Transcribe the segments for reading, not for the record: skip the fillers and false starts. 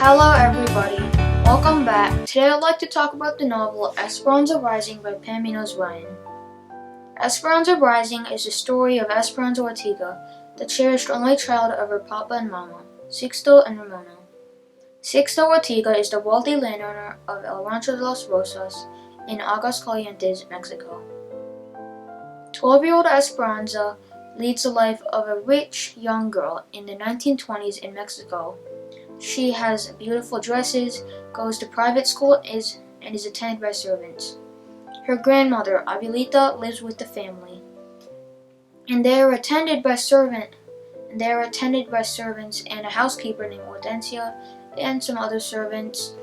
Hello everybody, welcome back. Today I'd like to talk about the novel Esperanza Rising by Muñoz. Esperanza Rising is the story of Esperanza Ortega, the cherished only child of her papa and mama, Sixto and Ramona. Sixto Ortega is the wealthy landowner of El Rancho de los Rosas in Aguascalientes, Mexico. 12-year-old Esperanza leads the life of a rich young girl in the 1920s in Mexico. She has beautiful dresses, goes to private school, and is attended by servants. Her grandmother, Abuelita, lives with the family, and they are attended by servants and a housekeeper named Hortensia and some other servants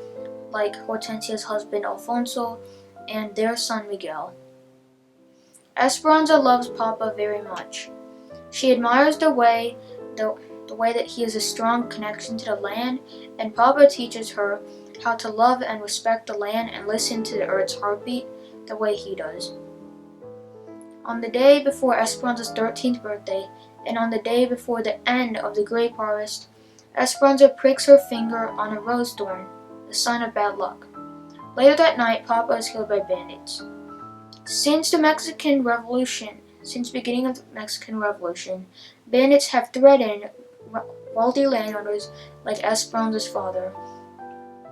like Hortensia's husband Alfonso and their son Miguel. Esperanza loves Papa very much. She admires the way that he has a strong connection to the land, and Papa teaches her how to love and respect the land and listen to the earth's heartbeat the way he does. On the day before Esperanza's 13th birthday, and on the day before the end of the grape harvest, Esperanza pricks her finger on a rose thorn, a sign of bad luck. Later that night, Papa is killed by bandits. Since the beginning of the Mexican Revolution, bandits have threatened wealthy landowners like Esperanza's father,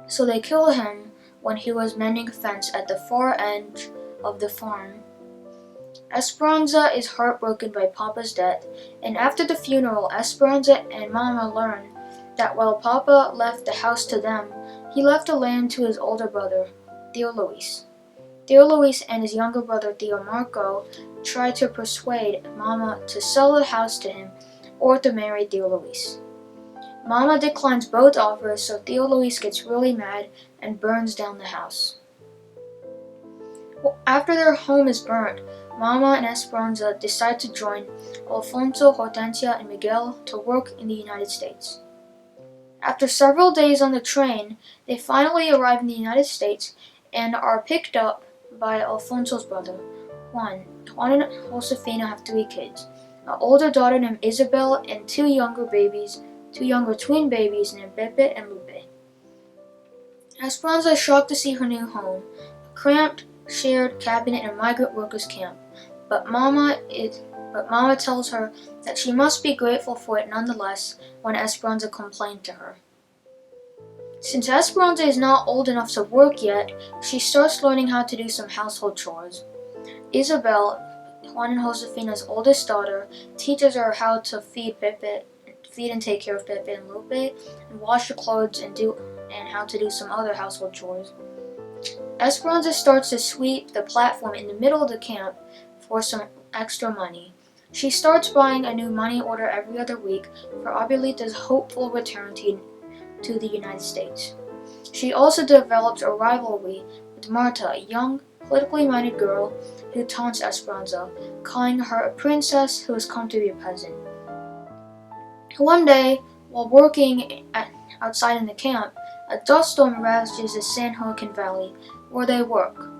so they kill him when he was mending a fence at the far end of the farm. Esperanza is heartbroken by Papa's death, and after the funeral, Esperanza and Mama learn that while Papa left the house to them, he left the land to his older brother, Tío Luis. Tío Luis and his younger brother, Tío Marco, try to persuade Mama to sell the house to him or to marry Tío Luis. Mama declines both offers, so Tío Luis gets really mad and burns down the house. After their home is burnt, Mama and Esperanza decide to join Alfonso, Hortensia, and Miguel to work in the United States. After several days on the train, they finally arrive in the United States and are picked up by Alfonso's brother, Juan. Juan and Josefina have 3 kids, an older daughter named Isabel and 2 younger twin babies named Pepe and Lupe. Esperanza is shocked to see her new home, a cramped, shared cabin in a migrant workers' camp, but Mama tells her that she must be grateful for it nonetheless when Esperanza complained to her. Since Esperanza is not old enough to work yet, she starts learning how to do some household chores. Isabel, Juan and Josefina's oldest daughter, teaches her how to feed and take care of Pepe and Lupe, and wash the clothes and how to do some other household chores. Esperanza starts to sweep the platform in the middle of the camp for some extra money. She starts buying a new money order every other week for Abuelita's hopeful return to the United States. She also develops a rivalry with Marta, a young, politically minded girl who taunts Esperanza, calling her a princess who has come to be a peasant. One day, while working outside in the camp, a dust storm ravages the San Joaquin Valley, where they work.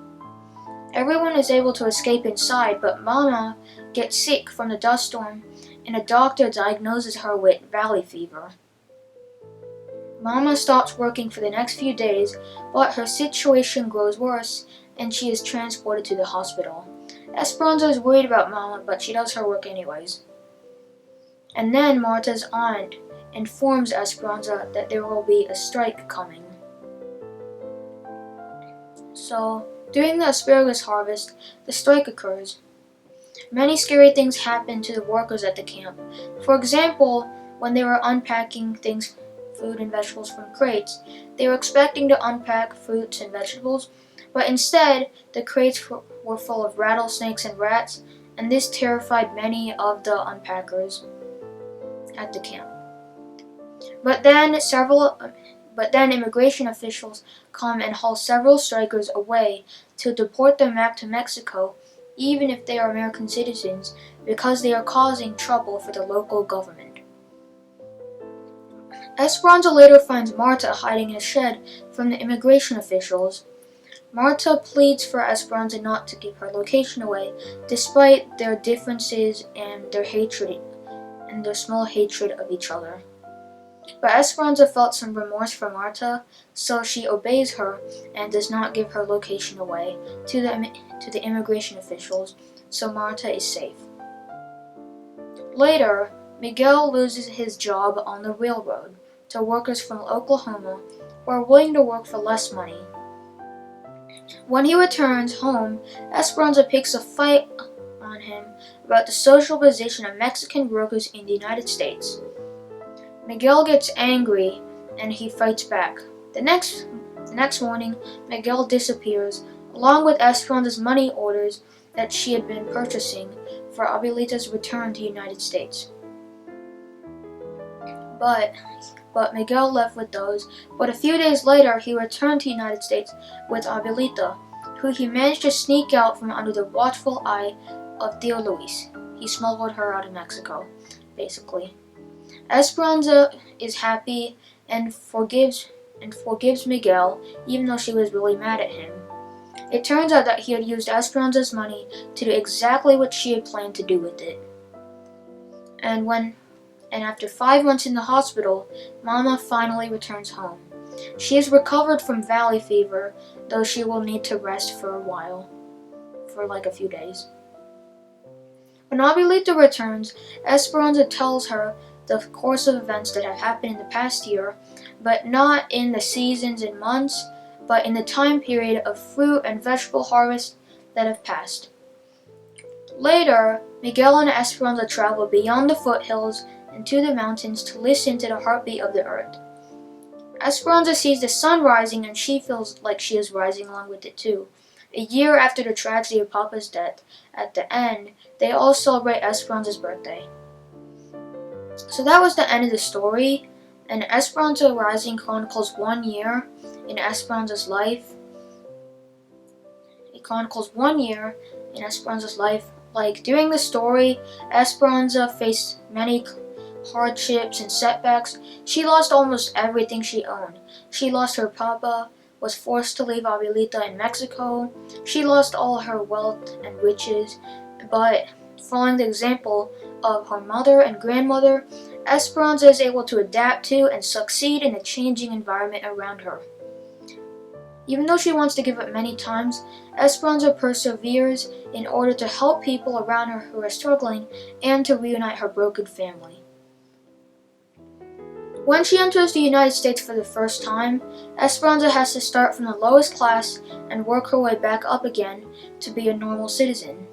Everyone is able to escape inside, but Mama gets sick from the dust storm, and a doctor diagnoses her with valley fever. Mama stops working for the next few days, but her situation grows worse, and she is transported to the hospital. Esperanza is worried about Mama, but she does her work anyways. And then Marta's aunt informs Esperanza that there will be a strike coming. So, during the asparagus harvest, the strike occurs. Many scary things happen to the workers at the camp. For example, when they were unpacking food and vegetables from crates, they were expecting to unpack fruits and vegetables, but instead, the crates were full of rattlesnakes and rats, and this terrified many of the unpackers at the camp. But then immigration officials come and haul several strikers away to deport them back to Mexico, even if they are American citizens, because they are causing trouble for the local government. Esperanza later finds Marta hiding in a shed from the immigration officials. Marta pleads for Esperanza not to give her location away, despite their differences and their small hatred of each other. But Esperanza felt some remorse for Marta, so she obeys her and does not give her location away to the immigration officials, so Marta is safe. Later, Miguel loses his job on the railroad to workers from Oklahoma who are willing to work for less money. When he returns home, Esperanza picks a fight on him about the social position of Mexican workers in the United States. Miguel gets angry and he fights back. The next morning, Miguel disappears, along with Esperanza's money orders that she had been purchasing for Abuelita's return to the United States. But Miguel left with those, but a few days later he returned to the United States with Abuelita, who he managed to sneak out from under the watchful eye of Tio Luis. He smuggled her out of Mexico, basically. Esperanza is happy and forgives Miguel, even though she was really mad at him. It turns out that he had used Esperanza's money to do exactly what she had planned to do with it. And after 5 months in the hospital, Mama finally returns home. She has recovered from valley fever, though she will need to rest for a while, for like a few days. When Abuelita returns, Esperanza tells her the course of events that have happened in the past year, but not in the seasons and months, but in the time period of fruit and vegetable harvest that have passed. Later, Miguel and Esperanza travel beyond the foothills and to the mountains to listen to the heartbeat of the earth. Esperanza sees the sun rising and she feels like she is rising along with it too. A year after the tragedy of Papa's death, at the end, they all celebrate Esperanza's birthday. So that was the end of the story, and Esperanza Rising chronicles 1 year in Esperanza's life. It chronicles 1 year in Esperanza's life. Like, during the story, Esperanza faced many hardships and setbacks. She lost almost everything she owned. She lost her papa, was forced to leave Abuelita in Mexico. She lost all her wealth and riches, but following the example of her mother and grandmother, Esperanza is able to adapt to and succeed in the changing environment around her. Even though she wants to give up many times, Esperanza perseveres in order to help people around her who are struggling and to reunite her broken family. When she enters the United States for the first time, Esperanza has to start from the lowest class and work her way back up again to be a normal citizen.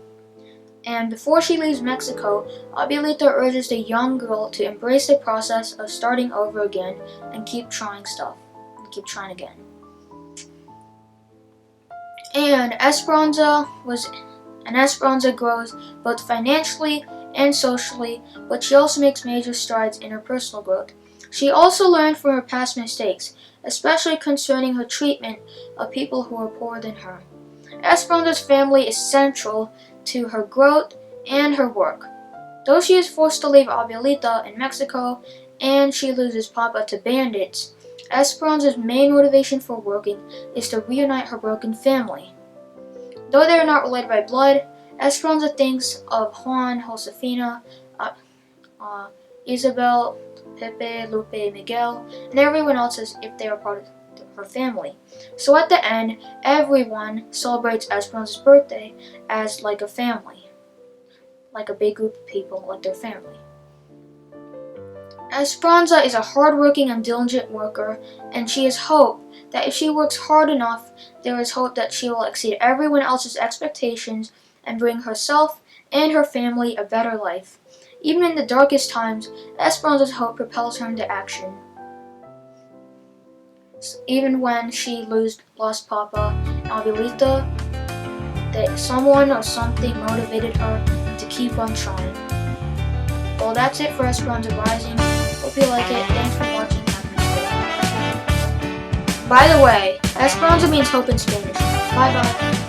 And before she leaves Mexico, Abuelita urges the young girl to embrace the process of starting over again and keep trying again. And Esperanza grows both financially and socially, but she also makes major strides in her personal growth. She also learned from her past mistakes, especially concerning her treatment of people who are poorer than her. Esperanza's family is central to her growth and her work. Though she is forced to leave Abuelita in Mexico and she loses Papa to bandits, Esperanza's main motivation for working is to reunite her broken family. Though they are not related by blood, Esperanza thinks of Juan, Josefina, Isabel, Pepe, Lupe, Miguel, and everyone else as if they are part of her family. So at the end, everyone celebrates Esperanza's birthday as like a family, like a big group of people, like their family. Esperanza is a hardworking and diligent worker, and she has hope that if she works hard enough, there is hope that she will exceed everyone else's expectations and bring herself and her family a better life. Even in the darkest times, Esperanza's hope propels her into action. Even when she lost Papa and Abuelita, that someone or something motivated her to keep on trying. Well, that's it for Esperanza Rising. Hope you like it. Thanks for watching. By the way, Esperanza means hope in Spanish. Bye bye.